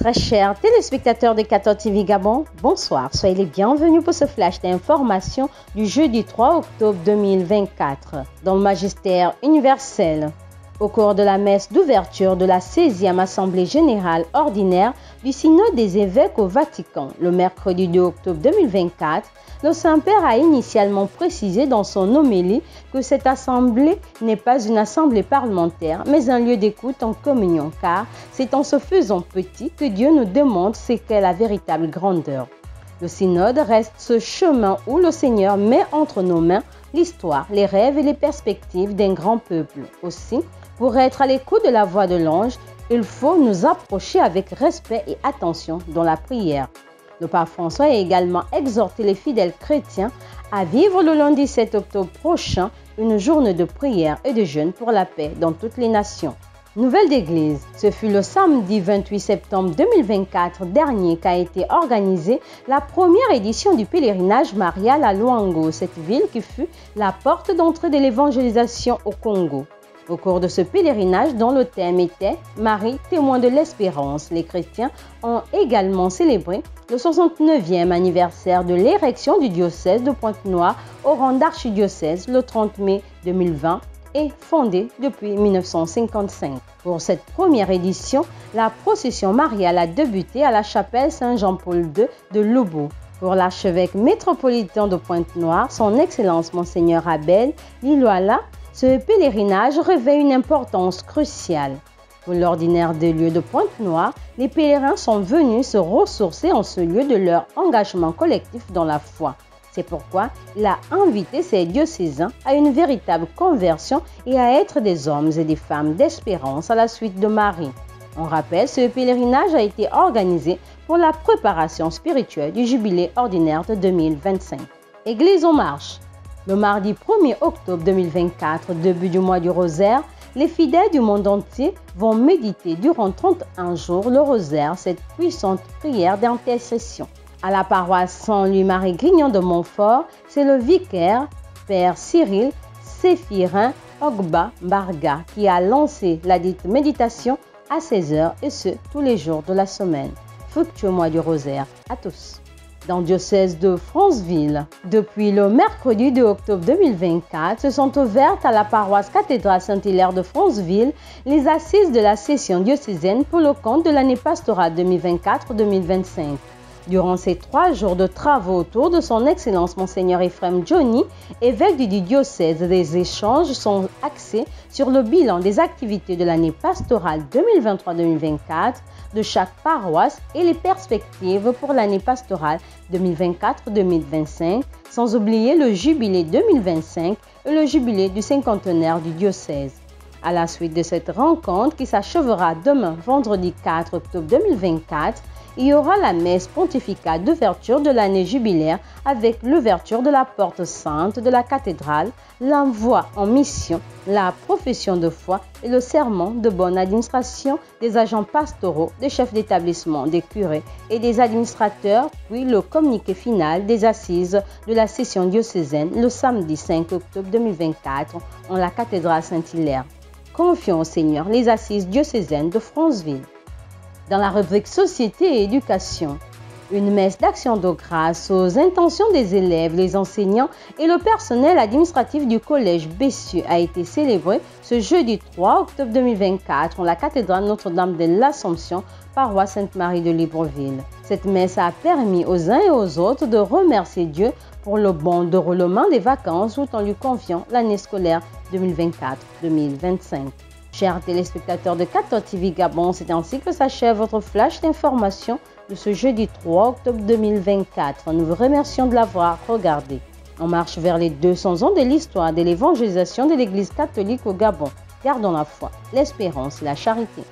Très chers téléspectateurs de 14 TV Gabon, bonsoir. Soyez les bienvenus pour ce flash d'information du jeudi 3 octobre 2024 dans le magistère universel. Au cours de la messe d'ouverture de la 16e Assemblée générale ordinaire du Synode des évêques au Vatican, le mercredi 2 octobre 2024, le Saint-Père a initialement précisé dans son homélie que cette assemblée n'est pas une assemblée parlementaire, mais un lieu d'écoute en communion, car c'est en se faisant petit que Dieu nous demande ce qu'est la véritable grandeur. Le synode reste ce chemin où le Seigneur met entre nos mains l'histoire, les rêves et les perspectives d'un grand peuple. Aussi, pour être à l'écoute de la voix de l'ange, il faut nous approcher avec respect et attention dans la prière. Le pape François a également exhorté les fidèles chrétiens à vivre le lundi 7 octobre prochain une journée de prière et de jeûne pour la paix dans toutes les nations. Nouvelle d'église, ce fut le samedi 28 septembre 2024 dernier qu'a été organisée la première édition du pèlerinage marial à Luango, cette ville qui fut la porte d'entrée de l'évangélisation au Congo. Au cours de ce pèlerinage dont le thème était « Marie, témoin de l'espérance », les chrétiens ont également célébré le 69e anniversaire de l'érection du diocèse de Pointe-Noire au rang d'archidiocèse le 30 mai 2020 et fondé depuis 1955. Pour cette première édition, la procession mariale a débuté à la chapelle Saint-Jean-Paul II de Lobo. Pour l'archevêque métropolitain de Pointe-Noire, son Excellence Monseigneur Abel Liloala, ce pèlerinage revêt une importance cruciale. Pour l'ordinaire des lieux de Pointe-Noire, les pèlerins sont venus se ressourcer en ce lieu de leur engagement collectif dans la foi. C'est pourquoi il a invité ses diocésains à une véritable conversion et à être des hommes et des femmes d'espérance à la suite de Marie. On rappelle, ce pèlerinage a été organisé pour la préparation spirituelle du jubilé ordinaire de 2025. Église en marche. Le mardi 1er octobre 2024, début du mois du rosaire, les fidèles du monde entier vont méditer durant 31 jours le rosaire, cette puissante prière d'intercession. À la paroisse Saint-Louis-Marie Grignon de Montfort, c'est le vicaire, Père Cyril Séphirin Ogba Barga, qui a lancé la dite méditation à 16h et ce, tous les jours de la semaine. Fructueux mois du rosaire à tous. Dans le diocèse de Franceville, depuis le mercredi 2 octobre 2024, se sont ouvertes à la paroisse cathédrale Saint-Hilaire de Franceville les assises de la session diocésaine pour le compte de l'année pastorale 2024-2025. Durant ces 3 jours de travaux autour de son Excellence Monseigneur Ephrem Johnny, évêque du diocèse, des échanges sont axés sur le bilan des activités de l'année pastorale 2023-2024 de chaque paroisse et les perspectives pour l'année pastorale 2024-2025, sans oublier le jubilé 2025 et le jubilé du cinquantenaire du diocèse. À la suite de cette rencontre qui s'achèvera demain, vendredi 4 octobre 2024, il y aura la messe pontificale d'ouverture de l'année jubilaire avec l'ouverture de la porte sainte de la cathédrale, l'envoi en mission, la profession de foi et le serment de bonne administration des agents pastoraux, des chefs d'établissement, des curés et des administrateurs, puis le communiqué final des assises de la session diocésaine le samedi 5 octobre 2024 en la cathédrale Saint-Hilaire. Confions au Seigneur les assises diocésaines de Franceville. Dans la rubrique Société et éducation, une messe d'action de grâce aux intentions des élèves, les enseignants et le personnel administratif du collège Bessieux a été célébrée ce jeudi 3 octobre 2024 en la cathédrale Notre-Dame de l'Assomption, paroisse Sainte-Marie de Libreville. Cette messe a permis aux uns et aux autres de remercier Dieu pour le bon déroulement des vacances tout en lui confiant l'année scolaire 2024-2025. Chers téléspectateurs de 14 TV Gabon, c'est ainsi que s'achève votre flash d'information de ce jeudi 3 octobre 2024. Nous vous remercions de l'avoir regardé. On marche vers les 200 ans de l'histoire de l'évangélisation de l'Église catholique au Gabon. Gardons la foi, l'espérance et la charité.